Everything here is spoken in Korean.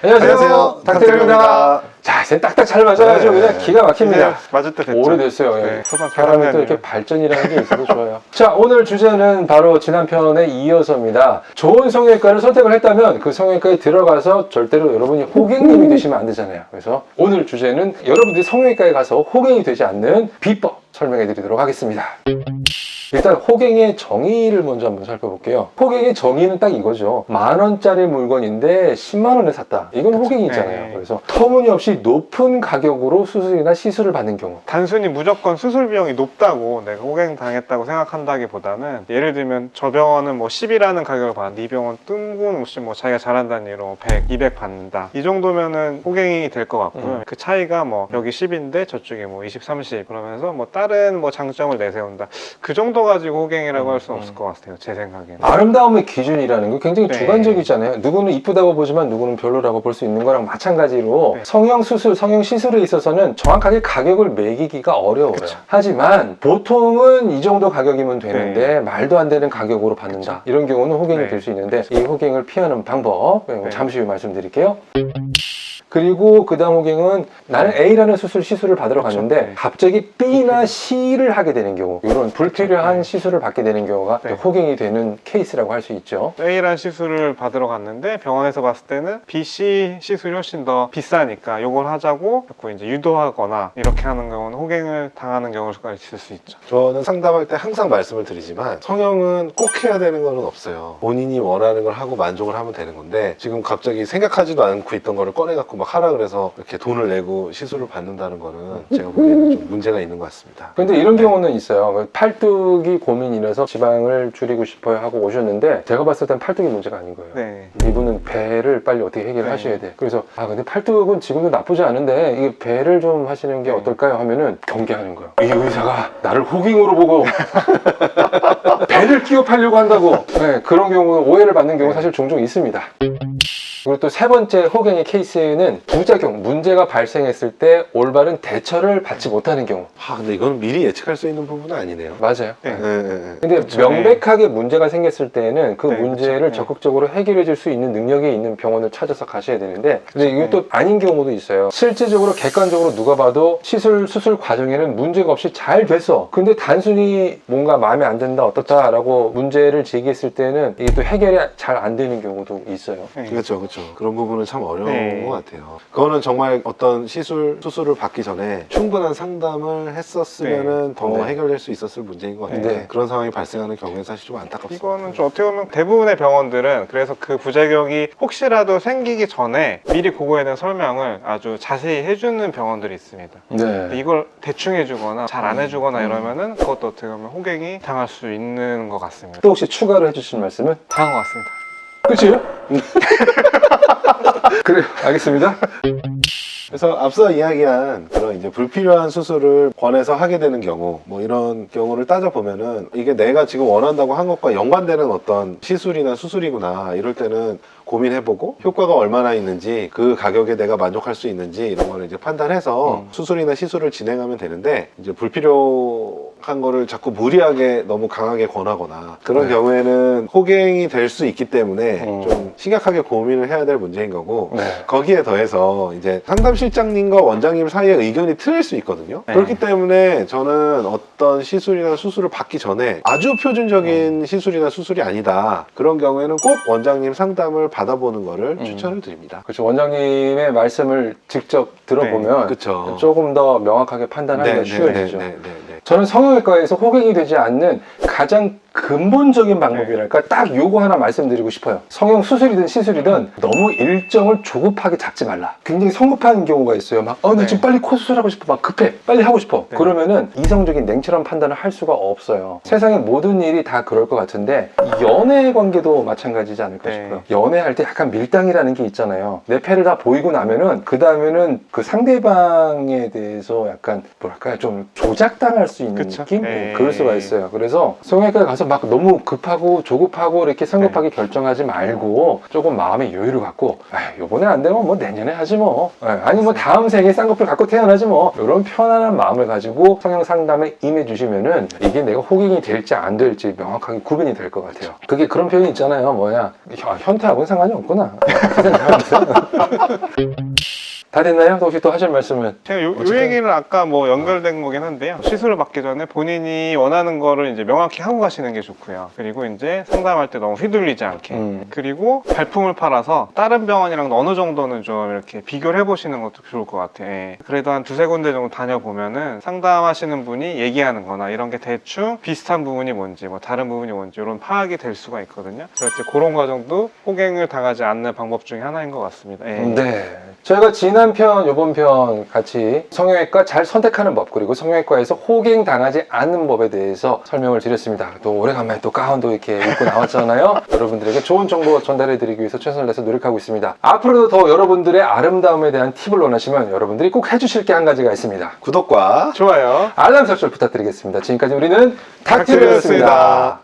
안녕하세요. 닥터입니다. 자, 이제 딱딱 잘 맞아가지고 네, 그냥 기가 막힙니다. 맞을 때 됐죠. 오래됐어요. 네, 예. 초반 사람이 또 이렇게 발전이라는 게 있어서 좋아요. 자, 오늘 주제는 바로 지난 편에 이어서입니다. 좋은 성형외과를 선택을 했다면 그 성형외과에 들어가서 절대로 여러분이 호갱님이 되시면 안 되잖아요. 그래서 오늘 주제는 여러분들이 성형외과에 가서 호갱이 되지 않는 비법 설명해 드리도록 하겠습니다. 일단 호갱의 정의를 먼저 한번 살펴볼게요. 호갱의 정의는 딱 이거죠. 10,000원짜리 물건인데 10만원에 샀다. 이건 호갱이잖아요. 네. 그래서 터무니없이 높은 가격으로 수술이나 시술을 받는 경우. 단순히 무조건 수술 비용이 높다고 내가 호갱 당했다고 생각한다기보다는 예를 들면 저 병원은 뭐 10이라는 가격을 받는데 이 병원 뜬금없이 뭐 자기가 잘한다는 이유로 100, 200 받는다. 이 정도면은 호갱이 될 것 같고요. 그 차이가 뭐 여기 10인데 저쪽에 뭐 20, 30 그러면서 뭐 다른 뭐 장점을 내세운다. 그 정도 가지고 호갱이라고 할 수는 없을 것 같아요. 제 생각에는. 아름다움의 기준이라는 거 굉장히 네. 주관적이잖아요. 누구는 이쁘다고 보지만 누구는 별로라고 볼 수 있는 거랑 마찬가지로 네. 성형수술, 성형시술에 있어서는 정확하게 가격을 매기기가 어려워요. 그쵸. 하지만 보통은 이 정도 가격이면 되는데 네. 말도 안 되는 가격으로 받는다. 이런 경우는 호갱이 네. 될 수 있는데 이 호갱을 피하는 방법 네. 잠시 후에 말씀드릴게요. 그리고 그 다음 호갱은 나는 A라는 시술을 받으러 그쵸. 갔는데 네. 갑자기 B나 C를 하게 되는 경우, 이런 불필요한 네. 시술을 받게 되는 경우가 네. 호갱이 되는 케이스라고 할 수 있죠. A라는 시술을 받으러 갔는데 병원에서 봤을 때는 B, C 시술이 훨씬 더 비싸니까 이걸 하자고 자꾸 이제 유도하거나 이렇게 하는 경우는 호갱을 당하는 경우가 있을 수 있죠. 저는 상담할 때 항상 말씀을 드리지만 성형은 꼭 해야 되는 건 없어요. 본인이 원하는 걸 하고 만족을 하면 되는 건데 지금 갑자기 생각하지도 않고 있던 거를 꺼내갖고 막 하라 그래서 이렇게 돈을 내고 시술을 받는다는 거는 제가 보기에는 좀 문제가 있는 것 같습니다. 근데 이런 네. 경우는 있어요. 팔뚝이 고민이라서 지방을 줄이고 싶어요 하고 오셨는데 제가 봤을 땐 팔뚝이 문제가 아닌 거예요. 네. 이분은 배를 빨리 어떻게 해결하셔야 네. 돼. 그래서 근데 팔뚝은 지금도 나쁘지 않은데 이게 배를 좀 하시는 게 네. 어떨까요 하면은 경계하는 거예요. 이 의사가 나를 호갱으로 보고 배를 끼워 팔려고 한다고. 네, 그런 경우 오해를 받는 경우 사실 종종 있습니다. 그리고 또 세 번째 호갱의 케이스는 부작용, 문제가 발생했을 때 올바른 대처를 받지 못하는 경우. 근데 이건 미리 예측할 수 있는 부분은 아니네요. 맞아요. 네. 근데 그쵸. 명백하게 문제가 생겼을 때는 그 네, 문제를 그쵸. 네. 적극적으로 해결해 줄 수 있는 능력이 있는 병원을 찾아서 가셔야 되는데 근데 이게 네. 또 아닌 경우도 있어요. 실제적으로 객관적으로 누가 봐도 수술 과정에는 문제가 없이 잘 됐어. 근데 단순히 뭔가 마음에 안 든다 어떻다라고 문제를 제기했을 때는 이게 또 해결이 잘 안 되는 경우도 있어요. 네. 그렇죠. 그런 부분은 참 어려운 네. 것 같아요. 그거는 정말 어떤 수술을 받기 전에 충분한 상담을 했었으면은 더 네. 해결될 수 있었을 문제인 것 같아요. 네. 그런 상황이 발생하는 경우는 사실 좀 안타깝습니다. 이거는 좀 어떻게 보면 대부분의 병원들은 그래서 그 부작용이 혹시라도 생기기 전에 미리 그거에 대한 설명을 아주 자세히 해주는 병원들이 있습니다. 근데 네. 이걸 대충 해주거나 잘 안 해주거나 이러면은 그것도 어떻게 보면 호갱이 당할 수 있는 것 같습니다. 또 혹시 추가로 해주실 말씀은? 당한 것 같습니다. 끝이에요? 그래요. 알겠습니다. 그래서 앞서 이야기한 그런 이제 불필요한 수술을 권해서 하게 되는 경우, 뭐 이런 경우를 따져보면은 이게 내가 지금 원한다고 한 것과 연관되는 어떤 시술이나 수술이구나 이럴 때는 고민해보고 효과가 얼마나 있는지 그 가격에 내가 만족할 수 있는지 이런 거를 이제 판단해서 수술이나 시술을 진행하면 되는데 이제 불필요한 거를 자꾸 무리하게 너무 강하게 권하거나 그런 네. 경우에는 호갱이 될 수 있기 때문에 음. 좀 심각하게 고민을 해야 될 문제인 거고 네. 거기에 더해서 이제 상담실장님과 원장님 사이에 의견이 틀릴 수 있거든요. 네. 그렇기 때문에 저는 어떤 시술이나 수술을 받기 전에 아주 표준적인 시술이나 수술이 아니다. 그런 경우에는 꼭 원장님 상담을 받아보는 거를 추천을 드립니다. 그렇죠. 원장님의 말씀을 직접 들어보면 그쵸. 조금 더 명확하게 판단하기가 쉬워지죠. 네. 저는 성형외과에서 호갱이 되지 않는 가장 근본적인 방법이랄까 딱 요거 하나 말씀드리고 싶어요. 성형 수술이든 시술이든 너무 일정을 조급하게 잡지 말라. 굉장히 성급한 경우가 있어요. 막 나 네. 지금 빨리 코 수술하고 싶어. 막 급해. 빨리 하고 싶어. 네. 그러면은 이성적인 냉철한 판단을 할 수가 없어요. 세상의 모든 일이 다 그럴 것 같은데 연애 관계도 마찬가지지 않을까 네. 싶어요. 연애할 때 약간 밀당이라는 게 있잖아요. 내 패를 다 보이고 나면은 그 다음에는 그 상대방에 대해서 약간 뭐랄까요 좀 조작당할 수 있는 그쵸. 느낌? 네. 그럴 수가 있어요. 그래서 성형외과에 가서 막 너무 급하고 조급하고 이렇게 성급하게 결정하지 말고 조금 마음의 여유를 갖고 요번에 안 되면 뭐 내년에 하지 뭐 아니 뭐 다음 생에 쌍꺼풀 갖고 태어나지 뭐 이런 편안한 마음을 가지고 성형 상담에 임해 주시면은 이게 내가 호갱이 될지 안 될지 명확하게 구분이 될 것 같아요. 그게 그런 표현이 있잖아요. 뭐야 현타하고는 상관이 없구나. 다 됐나요? 혹시 또 하실 말씀은? 제가 요 얘기는 아까 뭐 연결된 거긴 한데요. 시술을 받기 전에 본인이 원하는 거를 이제 명확히 하고 가시는 게 좋고요. 그리고 이제 상담할 때 너무 휘둘리지 않게. 그리고 발품을 팔아서 다른 병원이랑 어느 정도는 좀 이렇게 비교를 해보시는 것도 좋을 것 같아요. 예. 그래도 한 두세 군데 정도 다녀보면은 상담하시는 분이 얘기하는 거나 이런 게 대충 비슷한 부분이 뭔지 뭐 다른 부분이 뭔지 이런 파악이 될 수가 있거든요. 그래서 그런 과정도 호갱을 당하지 않는 방법 중에 하나인 것 같습니다. 예. 네. 저희가 지난 편, 요번 편 같이 성형외과 잘 선택하는 법, 그리고 성형외과에서 호갱 당하지 않는 법에 대해서 설명을 드렸습니다. 또 오래간만에 또 가운도 이렇게 입고 나왔잖아요. 여러분들에게 좋은 정보 전달해 드리기 위해서 최선을 다해서 노력하고 있습니다. 앞으로도 더 여러분들의 아름다움에 대한 팁을 원하시면 여러분들이 꼭 해주실 게 한 가지가 있습니다. 구독과 좋아요. 알람 설정 부탁드리겠습니다. 지금까지 우리는 닥터였습니다.